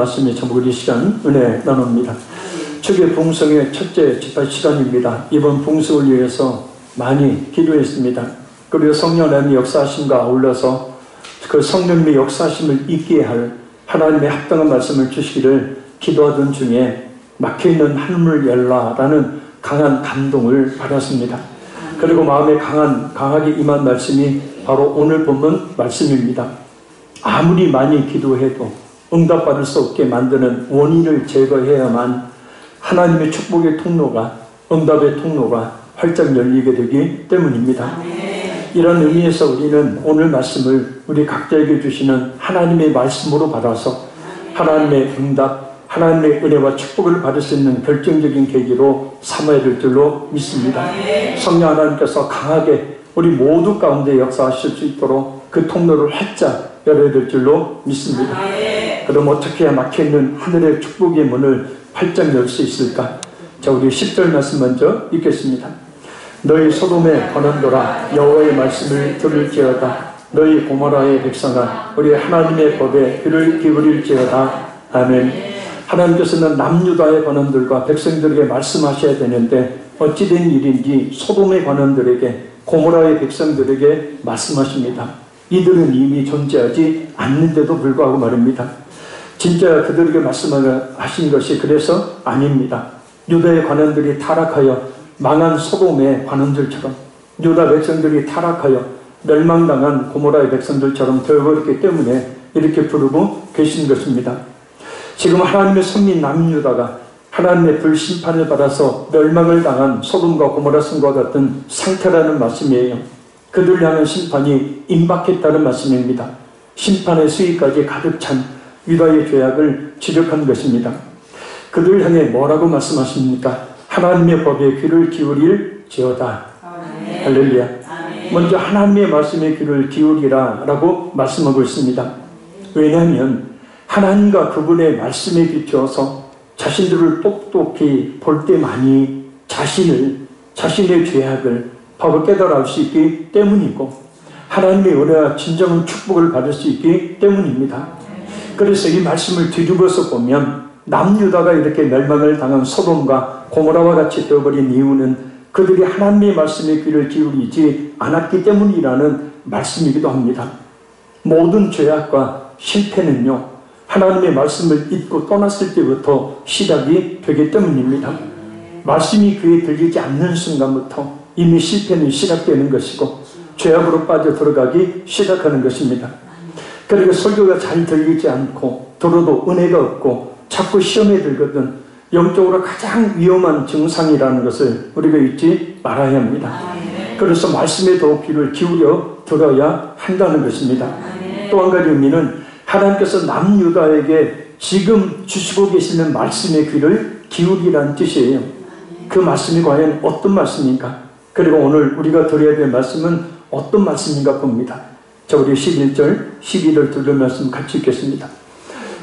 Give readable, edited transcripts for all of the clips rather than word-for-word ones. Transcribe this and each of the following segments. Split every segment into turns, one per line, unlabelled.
말씀이 전부 우리 시간 은혜 나눕니다. 초기 부흥성의 첫째 집회 시간입니다. 이번 부흥성을 위해서 많이 기도했습니다. 그리고 성령님의 역사하심과 아울러서 그 성령님의 역사하심을 있게 할 하나님의 합당한 말씀을 주시기를 기도하던 중에 막혀있는 하늘을 열라라는 강한 감동을 받았습니다. 그리고 마음에 강하게 임한 말씀이 바로 오늘 본문 말씀입니다. 아무리 많이 기도해도 응답받을 수 없게 만드는 원인을 제거해야만 하나님의 축복의 통로가, 응답의 통로가 활짝 열리게 되기 때문입니다. 이런 의미에서 우리는 오늘 말씀을 우리 각자에게 주시는 하나님의 말씀으로 받아서 하나님의 응답, 하나님의 은혜와 축복을 받을 수 있는 결정적인 계기로 삼아야 될 줄로 믿습니다. 성령 하나님께서 강하게 우리 모두 가운데 역사하실 수 있도록 그 통로를 활짝 열어야 될 줄로 믿습니다. 그럼 어떻게 해야 막혀있는 하늘의 축복의 문을 활짝 열 수 있을까? 자, 우리 10절 말씀 먼저 읽겠습니다. 너희 소돔의 관원들아 여호와의 말씀을 들을지어다. 너희 고모라의 백성아 우리 하나님의 법에 귀를 기울일지어다. 아멘. 하나님께서는 남유다의 관원들과 백성들에게 말씀하셔야 되는데 어찌된 일인지 소돔의 관원들에게, 고모라의 백성들에게 말씀하십니다. 이들은 이미 존재하지 않는데도 불구하고 말입니다. 진짜 그들에게 말씀하신 것이 그래서 아닙니다. 유다의 관원들이 타락하여 망한 소돔의 관원들처럼, 유다 백성들이 타락하여 멸망당한 고모라의 백성들처럼 되어버렸기 때문에 이렇게 부르고 계신 것입니다. 지금 하나님의 선민 남유다가 하나님의 불심판을 받아서 멸망을 당한 소돔과 고모라 성과 같은 상태라는 말씀이에요. 그들을 향한 심판이 임박했다는 말씀입니다. 심판의 수위까지 가득 찬 유다의 죄악을 지적한 것입니다. 그들을 향해 뭐라고 말씀하십니까? 하나님의 법에 귀를 기울일지어다. 할렐루야. 먼저 하나님의 말씀에 귀를 기울이라 라고 말씀하고 있습니다. 왜냐하면 하나님과 그분의 말씀에 비추어서 자신들을 똑똑히 볼 때만이 자신의 죄악을 바로 깨달을 수 있기 때문이고 하나님의 은혜와 진정한 축복을 받을 수 있기 때문입니다. 그래서 이 말씀을 뒤집어서 보면 남유다가 이렇게 멸망을 당한 소돔과 고모라와 같이 되어버린 이유는 그들이 하나님의 말씀에 귀를 기울이지 않았기 때문이라는 말씀이기도 합니다. 모든 죄악과 실패는요, 하나님의 말씀을 잊고 떠났을 때부터 시작이 되기 때문입니다. 말씀이 귀에 들리지 않는 순간부터 이미 실패는 시작되는 것이고 죄악으로 빠져 들어가기 시작하는 것입니다. 그러니까 설교가 잘 들리지 않고 들어도 은혜가 없고 자꾸 시험에 들거든 영적으로 가장 위험한 증상이라는 것을 우리가 잊지 말아야 합니다. 그래서 말씀에 더 귀를 기울여 들어야 한다는 것입니다. 또 한 가지 의미는 하나님께서 남유다에게 지금 주시고 계시는 말씀의 귀를 기울이라는 뜻이에요. 그 말씀이 과연 어떤 말씀인가? 그리고 오늘 우리가 드려야 될 말씀은 어떤 말씀인가 봅니다. 자, 우리 11절, 12절 들을 말씀 같이 읽겠습니다.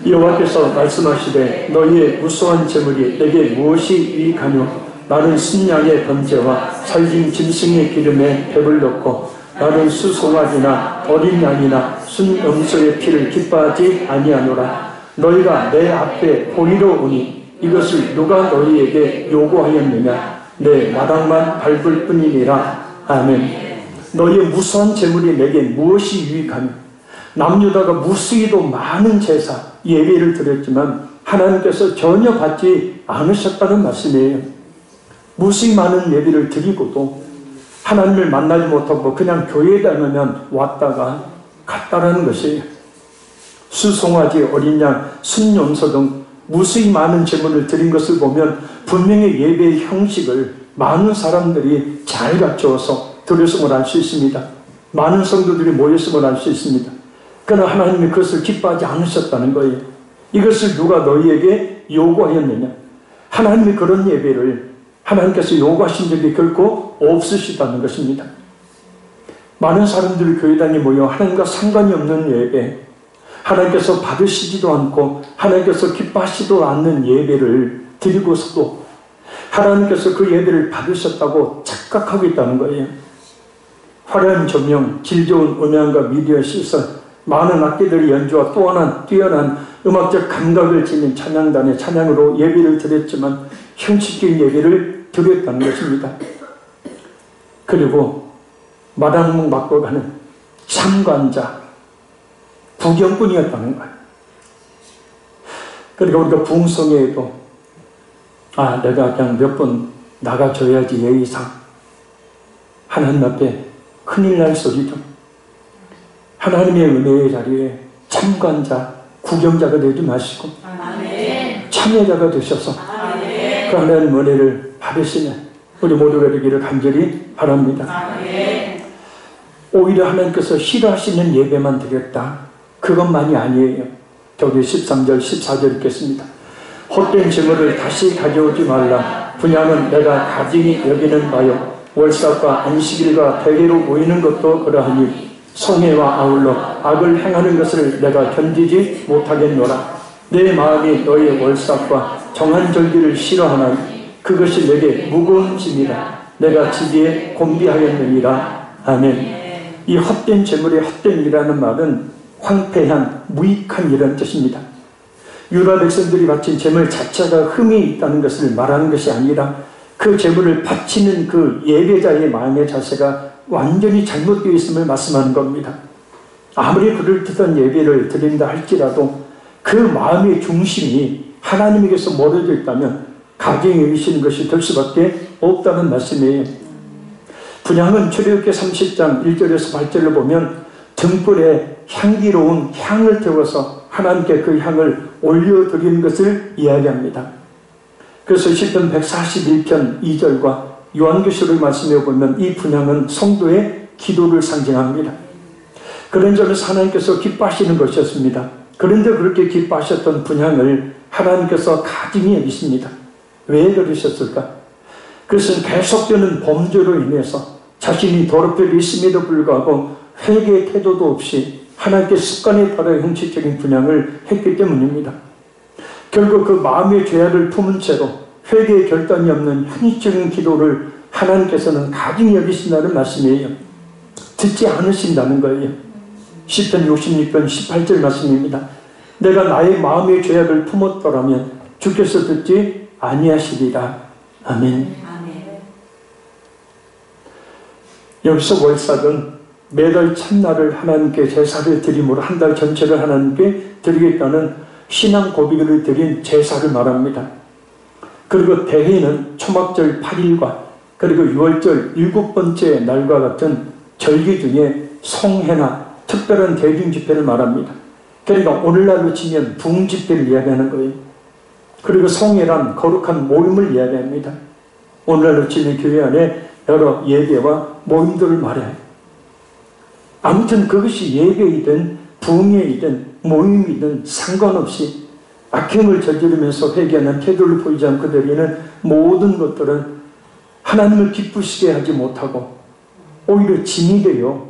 여호와께서 말씀하시되 너희의 무수한 재물이 내게 무엇이 유익하뇨? 나는 순양의 번제와 살진 짐승의 기름에 배불렀고 나는 수송아지나 어린 양이나 순염소의 피를 기뻐하지 아니하노라. 너희가 내 앞에 보리러 오니 이것을 누가 너희에게 요구하였느냐? 내 마당만 밟을 뿐이니라. 아멘. 너희의 무수한 재물이 내게 무엇이 유익하며? 남유다가 무수히도 많은 제사, 예배를 드렸지만 하나님께서 전혀 받지 않으셨다는 말씀이에요. 무수히 많은 예배를 드리고도 하나님을 만나지 못하고 그냥 교회에 다니면 왔다가 갔다라는 것이에요. 수송아지, 어린 양, 순염소 등 무수히 많은 제물을 드린 것을 보면 분명히 예배의 형식을 많은 사람들이 잘 갖추어서 드렸음을 알 수 있습니다. 많은 성도들이 모였음을 알 수 있습니다. 그러나 하나님이 그것을 기뻐하지 않으셨다는 거예요. 이것을 누가 너희에게 요구하였느냐? 하나님이 그런 예배를 하나님께서 요구하신 적이 결코 없으시다는 것입니다. 많은 사람들이 교회당에 모여 하나님과 상관이 없는 예배, 하나님께서 받으시지도 않고 하나님께서 기뻐하시지도 않는 예배를 드리고서도 하나님께서 그 예배를 받으셨다고 착각하고 있다는 거예요. 화려한 조명, 질 좋은 음향과 미디어 시설, 많은 악기들의 연주와 또 하나 뛰어난 음악적 감각을 지닌 찬양단의 찬양으로 예배를 드렸지만 형식적인 예배를 드렸다는 것입니다. 그리고 마당목 맞고 가는 참관자, 구경꾼이었다는 거예요. 그러니까 우리가 부흥성회에도 내가 그냥 몇 번 나가줘야지 예의상 하나님 앞에 큰일 날 소리죠. 하나님의 은혜의 자리에 참관자, 구경자가 되지 마시고 참여자가 되셔서 그 하나님 은혜를 받으시는 우리 모두가 되기를 간절히 바랍니다. 오히려 하나님께서 싫어하시는 예배만 드렸다, 그것만이 아니에요. 저기 13절 14절 읽겠습니다. 헛된 재물을 다시 가져오지 말라. 분양은 내가 가증히 여기는 바요, 월삭과 안식일과 대회로 모이는 것도 그러하니 성회와 아울러 악을 행하는 것을 내가 견디지 못하겠노라. 내 마음이 너의 월삭과 정한 절기를 싫어하나니 그것이 내게 무거운 짐이라. 내가 지기에 곤비하였느니라. 아멘. 이 헛된 재물의 헛된이라는 말은 황폐한, 무익한 이라는 뜻입니다. 유다 백성들이 바친 재물 자체가 흠이 있다는 것을 말하는 것이 아니라 그 재물을 바치는 그 예배자의 마음의 자세가 완전히 잘못되어 있음을 말씀하는 겁니다. 아무리 그럴듯한 예배를 드린다 할지라도 그 마음의 중심이 하나님에게서 멀어져 있다면 가증히 여기시는 것이 될 수밖에 없다는 말씀이에요. 분향은 출애굽기 30장 1절에서 8절을 보면 등불에 향기로운 향을 태워서 하나님께 그 향을 올려드리는 것을 이야기합니다. 그래서 시편 141편 2절과 요한계시록 말씀에 보면 이 분향은 성도의 기도를 상징합니다. 그런 점에서 하나님께서 기뻐하시는 것이었습니다. 그런데 그렇게 기뻐하셨던 분향을 하나님께서 가증히 여기십니다. 왜 그러셨을까? 그것은 계속되는 범죄로 인해서 자신이 더럽혀 있음에도 불구하고 회개의 태도도 없이 하나님께 습관에 따라 형식적인 분향을 했기 때문입니다. 결국 그 마음의 죄악을 품은 채로 회개의 결단이 없는 형식적인 기도를 하나님께서는 가증히 여기신다는 말씀이에요. 듣지 않으신다는 거예요. 시편 66편 18절 말씀입니다. 내가 나의 마음의 죄악을 품었더라면 주께서 듣지 아니하시리라. 아멘. 여기서 월삭은 매달 첫날을 하나님께 제사를 드림으로 한 달 전체를 하나님께 드리겠다는 신앙 고백을 드린 제사를 말합니다. 그리고 대회는 초막절 8일과 그리고 6월절 7번째 날과 같은 절기 중에 송해나 특별한 대중집회를 말합니다. 그러니까 오늘날로 치면 부흥집회를 이야기하는 거예요. 그리고 송해란 거룩한 모임을 이야기합니다. 오늘날로 치면 교회 안에 여러 예배와 모임들을 말해요. 아무튼 그것이 예배이든 부흥회이든 모임이든 상관없이 악행을 저지르면서 회개하는 태도를 보이지 않고 드리는 모든 것들은 하나님을 기쁘시게 하지 못하고 오히려 짐이 되어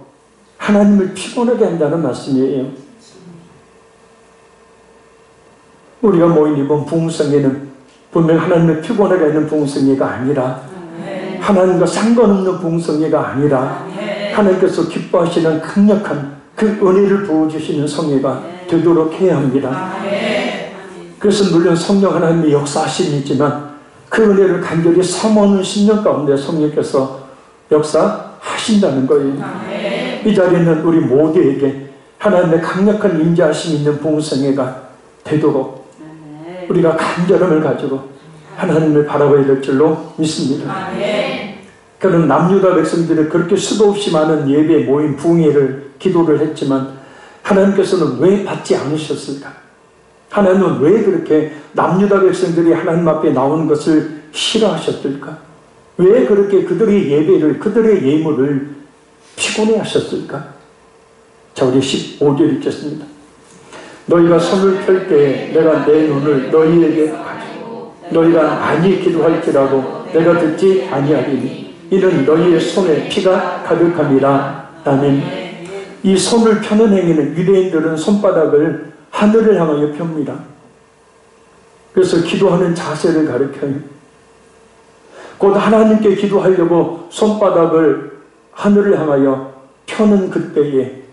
하나님을 피곤하게 한다는 말씀이에요. 우리가 모인 이번 부흥성회는 분명 하나님을 피곤하게 하는 부흥성회가 아니라 하나님과 상관없는 부흥성회가 아니라 하나님께서 기뻐하시는 강력한 그 은혜를 부어주시는 성회가 되도록 해야 합니다. 그래서 물론 성령 하나님의 역사하심이지만 그 은혜를 간절히 사모하는 심령 가운데 성령께서 역사하신다는 거예요. 이 자리에는 우리 모두에게 하나님의 강력한 임재하심 있는 부흥성회가 되도록 우리가 간절함을 가지고 하나님을 바라봐야 될 줄로 믿습니다. 그런 남유다 백성들이 그렇게 수도 없이 많은 예배, 모임, 부흥회를 기도를 했지만 하나님께서는 왜 받지 않으셨을까? 하나님은 왜 그렇게 남유다 백성들이 하나님 앞에 나오는 것을 싫어하셨을까? 왜 그렇게 그들의 예배를, 그들의 예물을 피곤해 하셨을까? 자, 우리 15절 읽겠습니다. 너희가 손을 펼 때에 내가 내 눈을 너희에게 가지고 너희가 많이 기도할지라도 내가 듣지 아니하리니 이는 너희의 손에 피가 가득함이라. 아멘. 이 손을 펴는 행위는 유대인들은 손바닥을 하늘을 향하여 펴니다. 그래서 기도하는 자세를 가르쳐요. 곧 하나님께 기도하려고 손바닥을 하늘을 향하여 펴는 그때에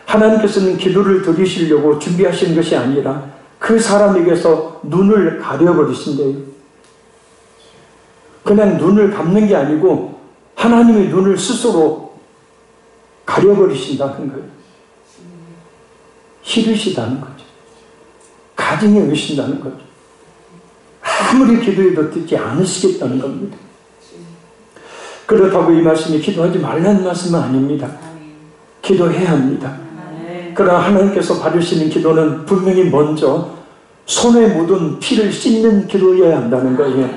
하나님께서는 기도를 들으시려고 준비하신 것이 아니라 그 사람에게서 눈을 가려버리신대요. 그냥 눈을 감는 게 아니고 하나님의 눈을 스스로 가려버리신다는 거예요. 싫으시다는 거죠. 가증에 의신다는 거죠. 아무리 기도해도 듣지 않으시겠다는 겁니다. 그렇다고 이 말씀이 기도하지 말라는 말씀은 아닙니다. 기도해야 합니다. 그러나 하나님께서 받으시는 기도는 분명히 먼저 손에 묻은 피를 씻는 기도여야 한다는 거예요.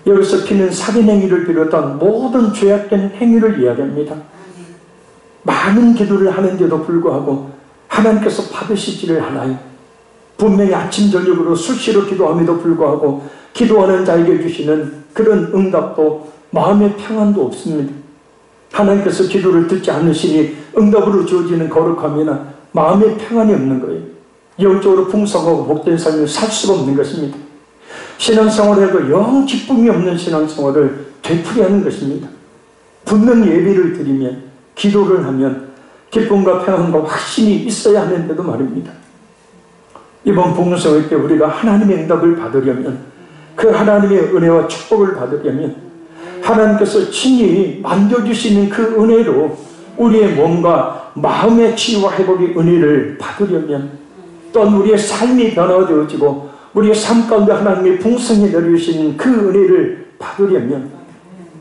여기서 피는 살인 행위를 비롯한 모든 죄악된 행위를 이야기합니다. 많은 기도를 하는데도 불구하고 하나님께서 받으시지를 않아요. 분명히 아침 저녁으로 수시로 기도함에도 불구하고 기도하는 자에게 주시는 그런 응답도 마음의 평안도 없습니다. 하나님께서 기도를 듣지 않으시니 응답으로 주어지는 거룩함이나 마음의 평안이 없는 거예요. 영적으로 풍성하고 복된 삶을 살 수가 없는 것입니다. 신앙생활에도 영 기쁨이 없는 신앙생활을 되풀이하는 것입니다. 분명히 예배를 드리면 기도를 하면 기쁨과 평안과 확신이 있어야 하는데도 말입니다. 이번 복음성회 때 우리가 하나님의 응답을 받으려면 그 하나님의 은혜와 축복을 받으려면 하나님께서 친히 만져주시는 그 은혜로 우리의 몸과 마음의 치유와 회복의 은혜를 받으려면 또한 우리의 삶이 변화되어지고 우리의 삶 가운데 하나님의 풍성히 내려주시는 그 은혜를 받으려면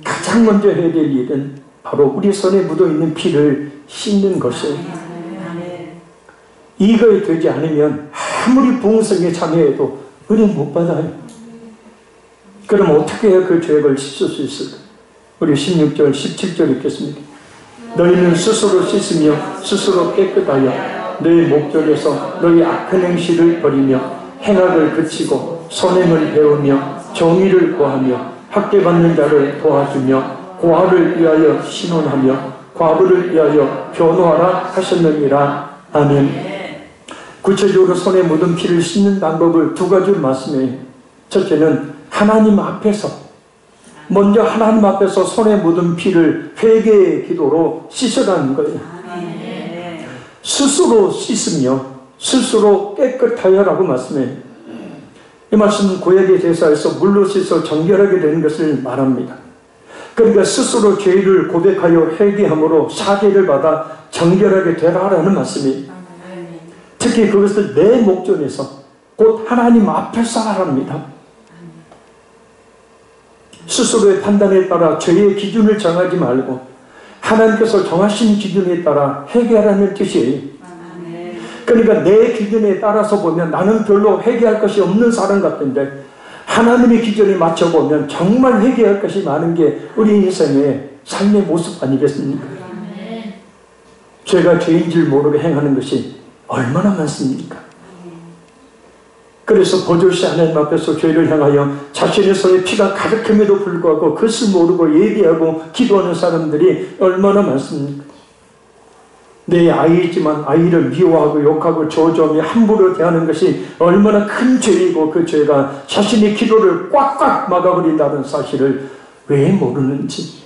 가장 먼저 해야 될 일은 바로 우리 손에 묻어있는 피를 씻는 것이에요. 이거에 되지 않으면 아무리 부흥성에 참여해도 은혜 못 받아요. 그럼 어떻게 해야 그 죄악을 씻을 수 있을까? 우리 16절, 17절 읽겠습니다. 너희는 스스로 씻으며 스스로 깨끗하여 너희 목전에서 너희 악한 행실을 버리며 행악을 그치고 선행을 배우며 정의를 구하며 학대받는 자를 도와주며 고아를 위하여 신원하며 과부를 위하여 변호하라 하셨느니라. 아멘. 구체적으로 손에 묻은 피를 씻는 방법을 두 가지로 말씀해요. 첫째는 하나님 앞에서 먼저 하나님 앞에서 손에 묻은 피를 회개의 기도로 씻으라는 거예요. 스스로 씻으며 스스로 깨끗하여라고 말씀해요. 이 말씀은 구약의 제사에서 물로 씻어 정결하게 되는 것을 말합니다. 그러니까 스스로 죄를 고백하여 회개함으로 사죄를 받아 정결하게 되라라는 말씀이에요. 특히 그것을 내 목전에서 곧 하나님 앞에서 하랍니다. 스스로의 판단에 따라 죄의 기준을 정하지 말고 하나님께서 정하신 기준에 따라 회개하라는 뜻이에요. 그러니까 내 기준에 따라서 보면 나는 별로 회개할 것이 없는 사람 같은데 하나님의 기준에 맞춰보면 정말 회개할 것이 많은 게 우리 인생의 삶의 모습 아니겠습니까? 죄가 죄인 줄 모르게 행하는 것이 얼마나 많습니까? 그래서 보조시 하나님 앞에서 죄를 향하여 자신의 손에 피가 가득함에도 불구하고 그것을 모르고 예비하고 기도하는 사람들이 얼마나 많습니까? 내 아이이지만 아이를 미워하고 욕하고 저주하며 함부로 대하는 것이 얼마나 큰 죄이고 그 죄가 자신의 기도를 꽉꽉 막아버린다는 사실을 왜 모르는지.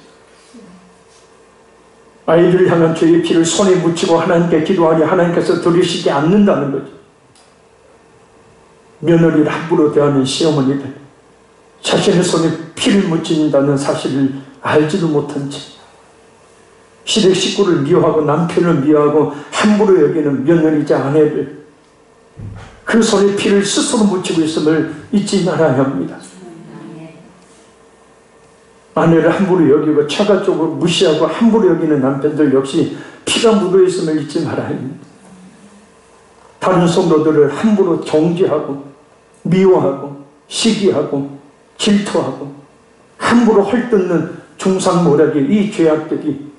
아이를 향한 죄의 피를 손에 묻히고 하나님께 기도하니 하나님께서 들으시지 않는다는 거죠. 며느리를 함부로 대하는 시어머니들, 자신의 손에 피를 묻힌다는 사실을 알지도 못한 채 시댁 식구를 미워하고 남편을 미워하고 함부로 여기는 며느리자 아내를 그 손에 피를 스스로 묻히고 있음을 잊지 말아야 합니다. 아내를 함부로 여기고 처가적으로 무시하고 함부로 여기는 남편들 역시 피가 묻어 있음을 잊지 말아야 합니다. 다른 성도들을 함부로 정죄하고 미워하고 시기하고 질투하고 함부로 헐뜯는 중상모략의 이 죄악들이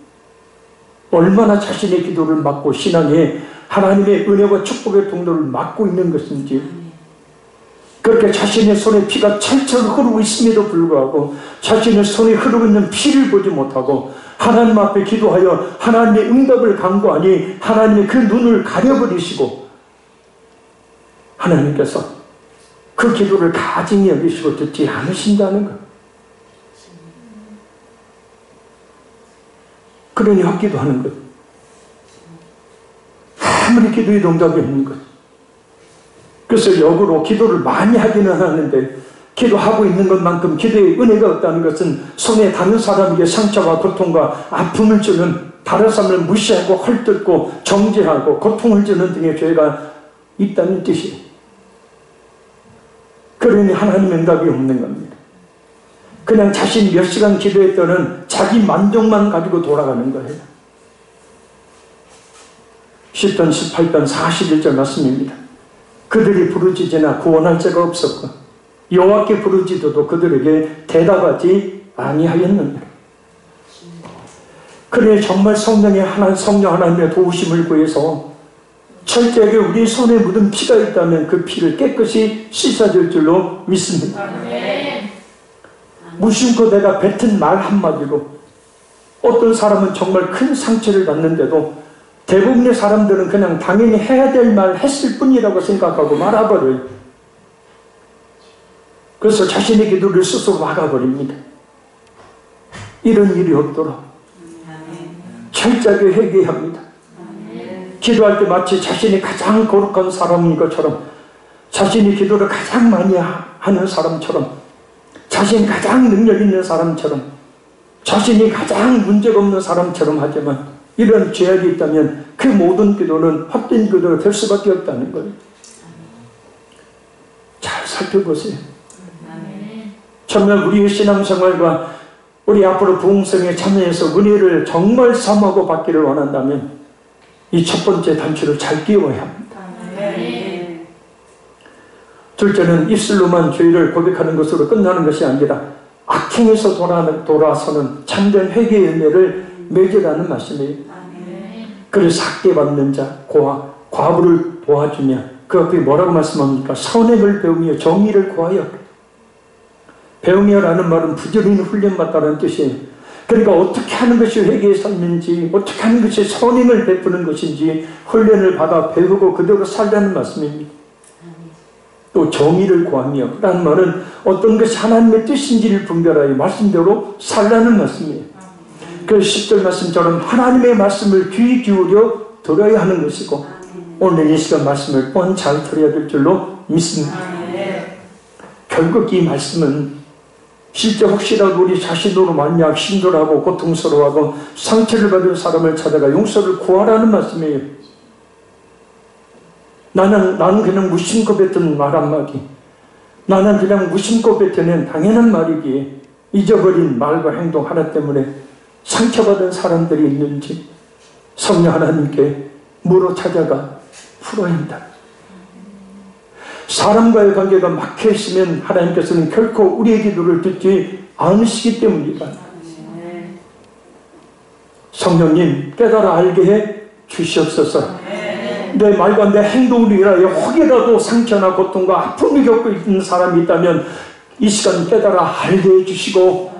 얼마나 자신의 기도를 막고 신앙에 하나님의 은혜와 축복의 통로를 막고 있는 것인지, 그렇게 자신의 손에 피가 철철 흐르고 있음에도 불구하고 자신의 손에 흐르고 있는 피를 보지 못하고 하나님 앞에 기도하여 하나님의 응답을 간구하니 하나님의 그 눈을 가려버리시고 하나님께서 그 기도를 가증히 여기시고 듣지 않으신다는 것. 그러니 헛기도하는 것. 아무리 기도해도 응답이 없는 거예요. 그래서 역으로 기도를 많이 하기는 하는데 기도하고 있는 것만큼 기도의 은혜가 없다는 것은 손에 다른 사람에게 상처와 고통과 아픔을 주는, 다른 사람을 무시하고 헐뜯고 정죄하고 고통을 주는 등의 죄가 있다는 뜻이에요. 그러니 하나님 응답이 없는 겁니다. 그냥 자신이 몇 시간 기도했더는 자기 만족만 가지고 돌아가는 거예요. 10편 18편 41절 말씀입니다. 그들이 부르짖으나 구원할 자가 없었고 여호와께 부르짖어도 그들에게 대답하지 아니하였느니라. 그래 정말 성령 하나님의 도우심을 구해서 철저하게 우리 손에 묻은 피가 있다면 그 피를 깨끗이 씻어줄 줄로 믿습니다. 무심코 내가 뱉은 말 한마디로 어떤 사람은 정말 큰 상처를 받는데도 대부분의 사람들은 그냥 당연히 해야 될 말 했을 뿐이라고 생각하고 말아버려요. 그래서 자신의 기도를 스스로 막아버립니다. 이런 일이 없도록 철저하게 회개합니다. 기도할 때 마치 자신이 가장 거룩한 사람인 것처럼, 자신이 기도를 가장 많이 하는 사람처럼, 자신이 가장 능력 있는 사람처럼, 자신이 가장 문제가 없는 사람처럼 하지만 이런 죄악이 있다면 그 모든 기도는 헛된 기도가 될 수밖에 없다는 거예요. 잘 살펴보세요. 정말 우리의 신앙생활과 우리 앞으로 부흥성에 참여해서 은혜를 정말 사모하고 받기를 원한다면 이 첫 번째 단추를 잘 끼워야 합니다. 둘째는 입술로만 죄를 고백하는 것으로 끝나는 것이 아니라 악행에서 돌아서는 참된 회개의 은혜를 맺으라는 말씀이에요. 그래서 학대 받는 자, 과부를 도와주며 그 앞에 뭐라고 말씀합니까? 선행을 배우며 정의를 구하여. 배우며라는 말은 부지런히 훈련받다는 뜻이에요. 그러니까 어떻게 하는 것이 회개의 삶인지, 어떻게 하는 것이 선행을 베푸는 것인지 훈련을 받아 배우고 그대로 살라는 말씀입니다. 또 정의를 구하며 라는 말은 어떤 것이 하나님의 뜻인지를 분별하여 말씀대로 살라는 말씀이에요. 그래서 10절 말씀처럼 하나님의 말씀을 귀 기울여 들어야 하는 것이고 오늘 이 시간 말씀을 뻔 잘 들어야 될 줄로 믿습니다. 결국 이 말씀은 실제 혹시라도 우리 자신으로 만약 힘들어하고 고통스러워하고 상처를 받은 사람을 찾아가 용서를 구하라는 말씀이에요. 나는 그냥 무심코 뱉은 말 한마디, 나는 그냥 무심코 뱉어낸 당연한 말이기에 잊어버린 말과 행동 하나 때문에 상처받은 사람들이 있는지 성령 하나님께 물어 찾아가 풀어야 한다. 사람과의 관계가 막혀있으면 하나님께서는 결코 우리의 기도를 듣지 않으시기 때문이다. 성령님 깨달아 알게 해 주시옵소서. 내 말과 내 행동으로 인하여 혹이라도 상처나 고통과 아픔을 겪고 있는 사람이 있다면 이 시간 깨달아 알게 해주시고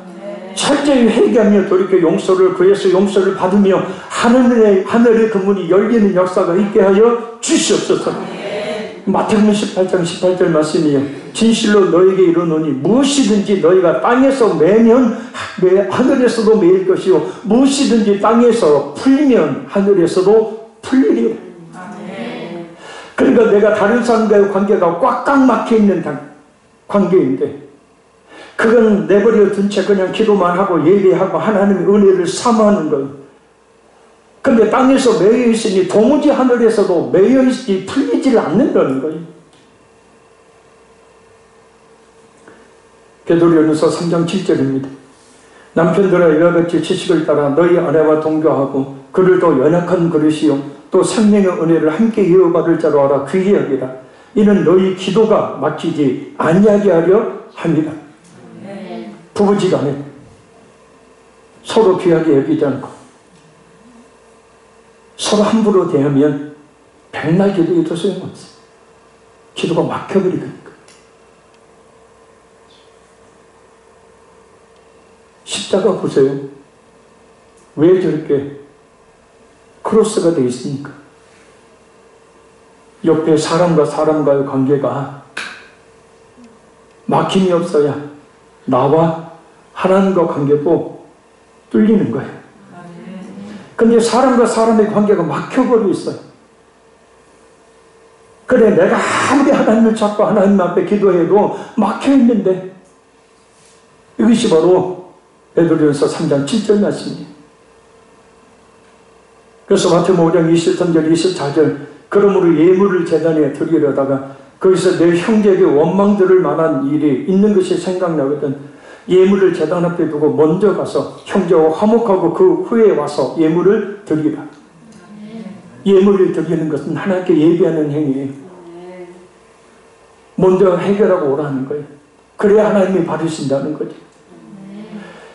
철저히 회개하며 돌이켜 용서를 구해서 용서를 받으며 하늘의 그 문이 열리는 역사가 있게 하여 주시옵소서. 마태복음 18장 18절 말씀이요, 진실로 너에게 이르노니 무엇이든지 너희가 땅에서 매면 하늘에서도 매일 것이요 무엇이든지 땅에서 풀면 하늘에서도 풀리리라. 그러니까 내가 다른 사람과의 관계가 꽉꽉 막혀있는 관계인데 그건 내버려 둔 채 그냥 기도만 하고 예배하고 하나님의 은혜를 사모하는 거예요. 근데 땅에서 매여 있으니 도무지 하늘에서도 매여 있지 풀리지를 않는다는 거예요. 베드로전서 3장 7절입니다. 남편들아 이와 같이 지식을 따라 너희 아내와 동교하고 그를 더 연약한 그릇이요 또 생명의 은혜를 함께 이어받을 자로 알아 귀히 여기라. 이는 너희 기도가 막히지 아니하게 하려 합니다. 부부지간에 서로 귀하게 여기지 않고 서로 함부로 대하면 백날 기도해도 소용없어요. 기도가 막혀버리니까. 십자가 보세요. 왜 저렇게 크로스가 되어 있습니까? 옆에 사람과 사람과의 관계가 막힘이 없어야 나와 하나님과 관계도 뚫리는 거예요. 근데 사람과 사람의 관계가 막혀버려 있어요. 그래, 내가 아무리 하나님을 찾고 하나님 앞에 기도해도 막혀있는데, 이것이 바로 베드로전서 3장 7절 말씀입니다. 그래서 마태복음 5장 23절 24절 그러므로 예물을 제단에 드리려다가 거기서 내 형제에게 원망 들을 만한 일이 있는 것이 생각나거든. 예물을 제단 앞에 두고 먼저 가서 형제와 화목하고 그 후에 와서 예물을 드리라. 예물을 드리는 것은 하나님께 예비하는 행위예요. 먼저 해결하고 오라는 거예요. 그래야 하나님이 받으신다는 거죠.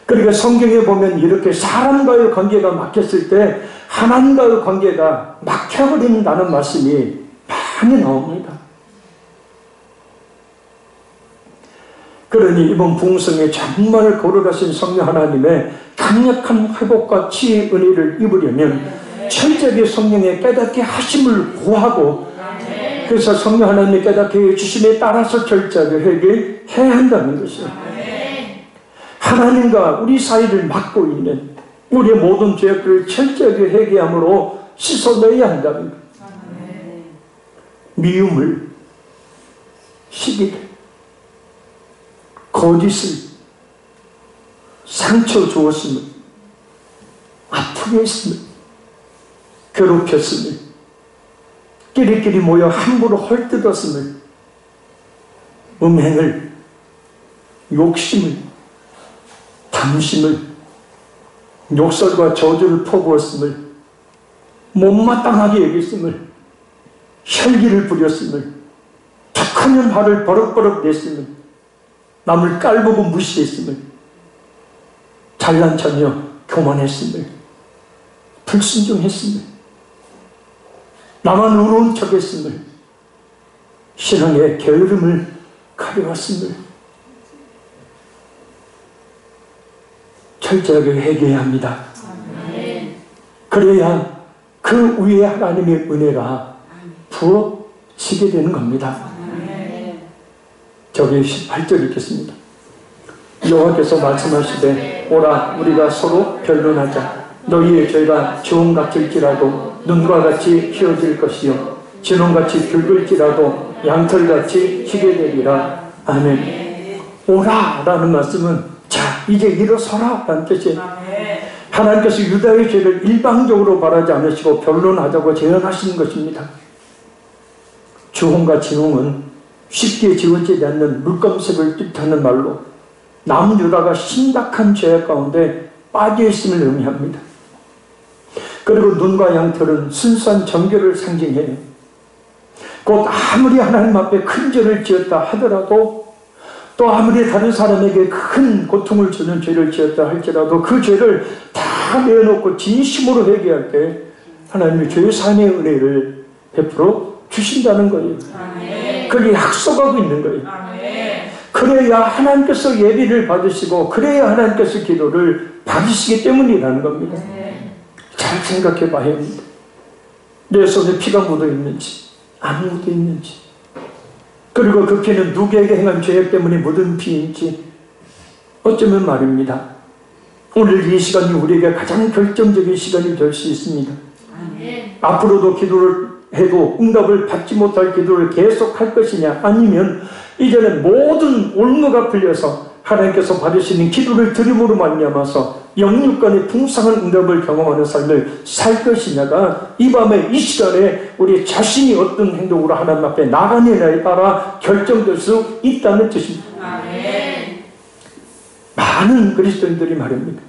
그러니까 성경에 보면 이렇게 사람과의 관계가 막혔을 때 하나님과의 관계가 막혀버린다는 말씀이 많이 나옵니다. 그러니 이번 부흥성에 정말 거룩하신 성령 하나님의 강력한 회복과 치유의 은혜를 입으려면 철저하게 성령의 깨닫게 하심을 구하고, 그래서 성령 하나님의 깨닫게 해주심에 따라서 철저하게 회개해야 한다는 것이에요. 하나님과 우리 사이를 막고 있는 우리의 모든 죄악들을 철저하게 회개함으로 씻어내야 한다는 거예요. 미움을, 시기를, 거짓을, 상처 주었음을, 아프게 했음을, 괴롭혔음을, 끼리끼리 모여 함부로 헐뜯었음을, 음행을, 욕심을, 탐심을, 욕설과 저주를 퍼부었음을, 못마땅하게 여겼음을, 혈기를 부렸음을, 툭하면 화를 버럭버럭 냈음을, 남을 깔보고 무시했음을, 잘난 척하며 교만했음을, 불순종했음을, 나만 의로운 척했음을, 신앙의 게으름을 가려왔음을 철저하게 회개해야 합니다. 그래야 그 위에 하나님의 은혜가 부어지게 되는 겁니다. 저기 18절 읽겠습니다. 여호와께서 말씀하시되 오라 우리가 서로 변론하자. 너희의 죄가 주홍같을지라도 눈과 같이 휘어질 것이요 진홍같이 붉을지라도 양털같이 희게 되리라. 아멘. 오라 라는 말씀은 자 이제 일어서라 라는 뜻이에요. 하나님께서 유다의 죄를 일방적으로 바라지 않으시고 변론하자고 제안하시는 것입니다. 주홍과 진홍은 쉽게 지워지지 않는 물감색을 뜻하는 말로 남유다가 심각한 죄악 가운데 빠져있음을 의미합니다. 그리고 눈과 양털은 순수한 정결을 상징해요. 곧 아무리 하나님 앞에 큰 죄를 지었다 하더라도 또 아무리 다른 사람에게 큰 고통을 주는 죄를 지었다 할지라도 그 죄를 다 내어놓고 진심으로 회개할 때 하나님의 죄사함의 은혜를 베풀어 주신다는 거예요. 그게 약속하고 있는 거예요. 그래야 하나님께서 예비를 받으시고 그래야 하나님께서 기도를 받으시기 때문이라는 겁니다. 잘 생각해 봐야 합니다. 내 손에 피가 묻어 있는지 안 묻어 있는지, 그리고 그 피는 누구에게 행한 죄악 때문에 묻은 피인지 어쩌면 말입니다. 오늘 이 시간이 우리에게 가장 결정적인 시간이 될 수 있습니다. 앞으로도 기도를 해도 응답을 받지 못할 기도를 계속할 것이냐, 아니면 이제는 모든 올무가 풀려서 하나님께서 받으시는 기도를 드림으로 말미암아서 영육간의 풍성한 응답을 경험하는 삶을 살 것이냐가 이 밤에 이 시간에 우리 자신이 어떤 행동으로 하나님 앞에 나가느냐에 따라 결정될 수 있다는 뜻입니다. 많은 그리스도인들이 말입니다.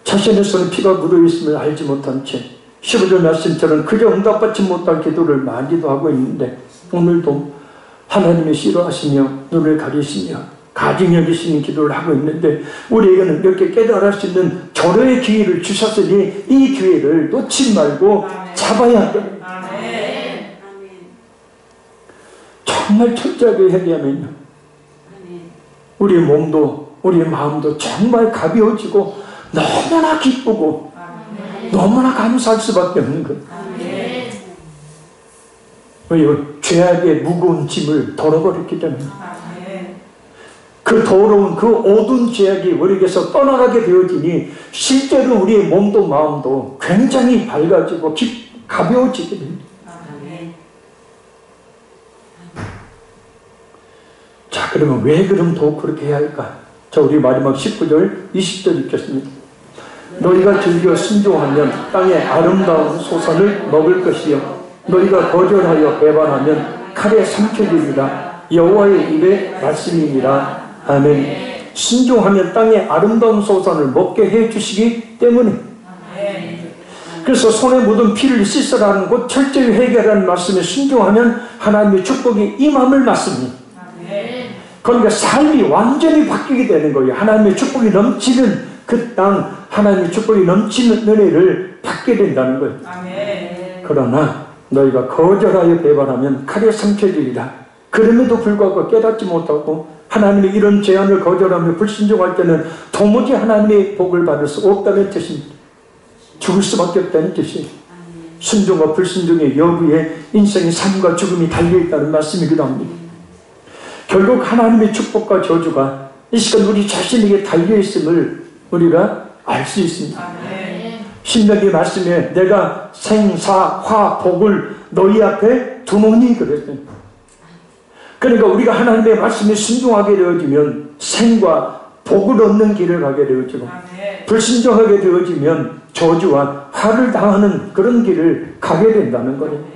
자신의 손에 피가 묻어있음을 알지 못한 채 15절 말씀처럼 그저 응답받지 못할 기도를 많이도 하고 있는데, 오늘도 하나님이 싫어하시며 눈을 가리시며 가증히 여기시는 기도를 하고 있는데, 우리에게는 이렇게 깨달을 수 있는 절호의 기회를 주셨으니 이 기회를 놓지 말고 잡아야 한다. 정말 철저하게 회개하면요, 우리의 몸도 우리의 마음도 정말 가벼워지고 너무나 기쁘고 너무나 감사할 수밖에 없는 거예요. 왜요? 죄악의 무거운 짐을 덜어버렸기 때문에. 그 더러운 그 어두운 죄악이 우리에게서 떠나가게 되어지니 실제로 우리의 몸도 마음도 굉장히 밝아지고 가벼워지게 됩니다. 그러면 왜 그럼 더 그렇게 해야 할까? 자, 우리 마지막 19절, 20절 읽겠습니다. 너희가 즐겨 순종하면 땅의 아름다운 소산을 먹을 것이요 너희가 거절하여 배반하면 칼에 삼켜지리라. 여호와의 입의 말씀이니라. 아멘. 순종하면 땅의 아름다운 소산을 먹게 해주시기 때문에, 그래서 손에 묻은 피를 씻으라는 것 철저히 해결하는 말씀에 순종하면 하나님의 축복이 임함을 맞습니다. 그러니까 삶이 완전히 바뀌게 되는 거예요. 하나님의 축복이 넘치는 그 땅, 하나님의 축복이 넘치는 은혜를 받게 된다는 거예요. 그러나 너희가 거절하여 배반하면 칼에 삼켜지리라. 그럼에도 불구하고 깨닫지 못하고 하나님의 이런 제안을 거절하며 불순종할 때는 도무지 하나님의 복을 받을 수 없다는 뜻입니다. 죽을 수밖에 없다는 뜻이에요. 순종과 불순종의 여부에 인생의 삶과 죽음이 달려있다는 말씀이기도 합니다. 결국 하나님의 축복과 저주가 이 시간 우리 자신에게 달려있음을 우리가 알 수 있습니다. 신명기 말씀에 내가 생, 사, 화, 복을 너희 앞에 두노니 그랬어요. 그러니까 우리가 하나님의 말씀에 순종하게 되어지면 생과 복을 얻는 길을 가게 되어지고, 불순종하게 되어지면 저주와 화를 당하는 그런 길을 가게 된다는 거예요.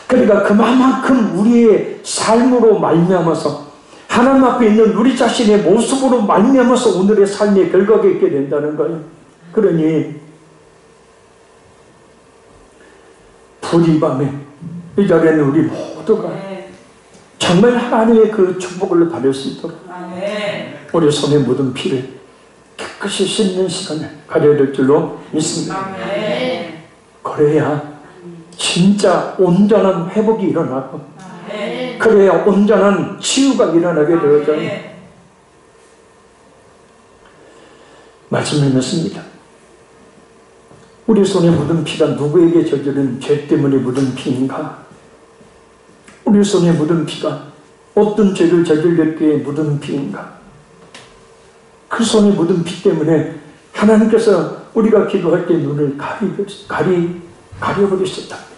그러니까 그만큼 우리의 삶으로 말미암아서 하나님 앞에 있는 우리 자신의 모습으로 말미암아서 오늘의 삶의 결과가 있게 된다는 거예요. 그러니 부디밤에 이 자리에는 우리 모두가 정말 하나님의 그 축복을 받을 수 있도록 우리 손에 묻은 피를 깨끗이 씻는 시간을 가져야 될 줄로 믿습니다. 그래야 진짜 온전한 회복이 일어나고, 그래야 온전한 치유가 일어나게 되어져요. 말씀을 맺습니다. 우리 손에 묻은 피가 누구에게 저지른 죄 때문에 묻은 피인가? 우리 손에 묻은 피가 어떤 죄를 저질렀기에 묻은 피인가? 그 손에 묻은 피 때문에 하나님께서 우리가 기도할 때 눈을 가려버리셨다.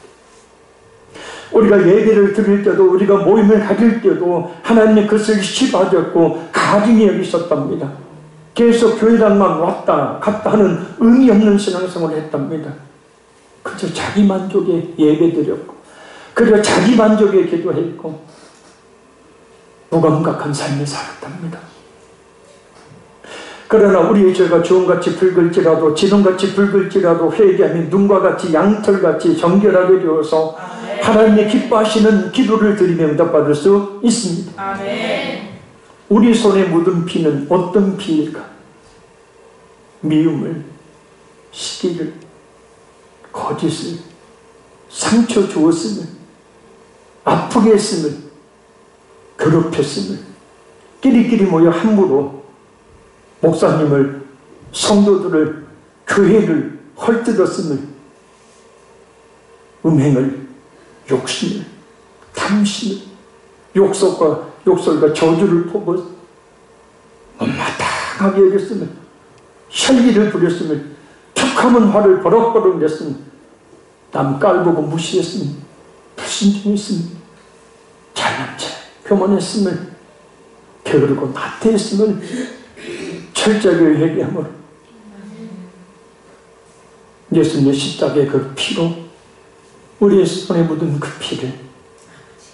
우리가 예배를 드릴 때도, 우리가 모임을 가질 때도 하나님의 것을 시봐졌고 가증히 여기셨답니다. 계속 교회당만 왔다 갔다 하는 의미 없는 신앙생활을 했답니다. 그저 자기 만족에 예배 드렸고, 그저 자기 만족에 기도했고, 무감각한 삶을 살았답니다. 그러나 우리의 죄가 주홍같이 붉을지라도, 지름같이 붉을지라도 회개하면 눈과 같이 양털같이 정결하게 되어서 하나님의 기뻐하시는 기도를 드리며 응답받을 수 있습니다. 아멘. 우리 손에 묻은 피는 어떤 피일까? 미움을, 시기를, 거짓을, 상처 주었음을, 아프게 했음을, 괴롭혔음을, 끼리끼리 모여 함부로 목사님을, 성도들을, 교회를 헐뜯었음을, 음행을, 욕심을, 탐심을, 욕설과 저주를 퍼붓 못마땅하게 여겼음을, 혈기를 부렸음을, 툭하면 화를 버럭버럭 냈음을, 남 깔보고 무시했음을, 불순종했음을, 잘난 체 표만했음을, 게으르고 나태했음을 철저하게 회개함으로 예수님의 십자가의 그 피로, 우리의 손에 묻은 그 피를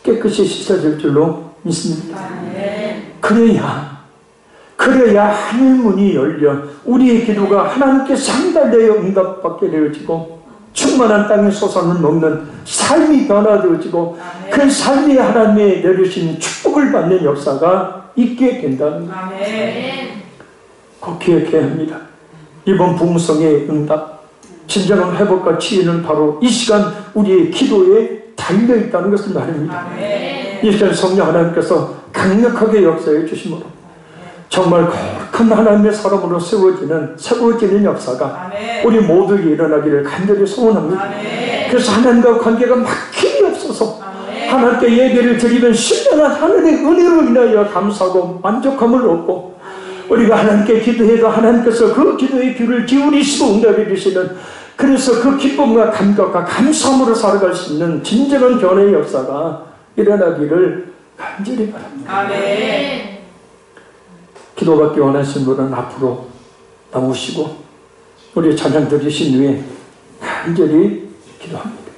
깨끗이 씻어줄 줄로 믿습니다. 그래야 하늘문이 열려 우리의 기도가 하나님께 상달되어 응답받게 되어지고, 충만한 땅의 소산을 먹는 삶이 변화되어지고, 그 삶이 하나님의 내리신 축복을 받는 역사가 있게 된다는 것. 꼭 기억해야 합니다. 이번 부흥성의 응답, 진정한 회복과 치유는 바로 이 시간 우리의 기도에 달려있다는 것을 말합니다. 이 시간 성령 하나님께서 강력하게 역사해 주심으로 정말 거룩한 하나님의 사람으로 세워지는 역사가 우리 모두에게 일어나기를 간절히 소원합니다. 그래서 하나님과 관계가 막힘이 없어서 하나님께 예배를 드리면 신령한 하늘의 은혜로 인하여 감사하고 만족함을 얻고, 우리가 하나님께 기도해도 하나님께서 그 기도의 귀를 기울이시고 응답해 주시는, 그래서 그 기쁨과 감격과 감사함으로 살아갈 수 있는 진정한 변화의 역사가 일어나기를 간절히 바랍니다.
아멘.
기도받기 원하시는 분은 앞으로 나오시고 우리 찬양 들으신 후에 간절히 기도합니다.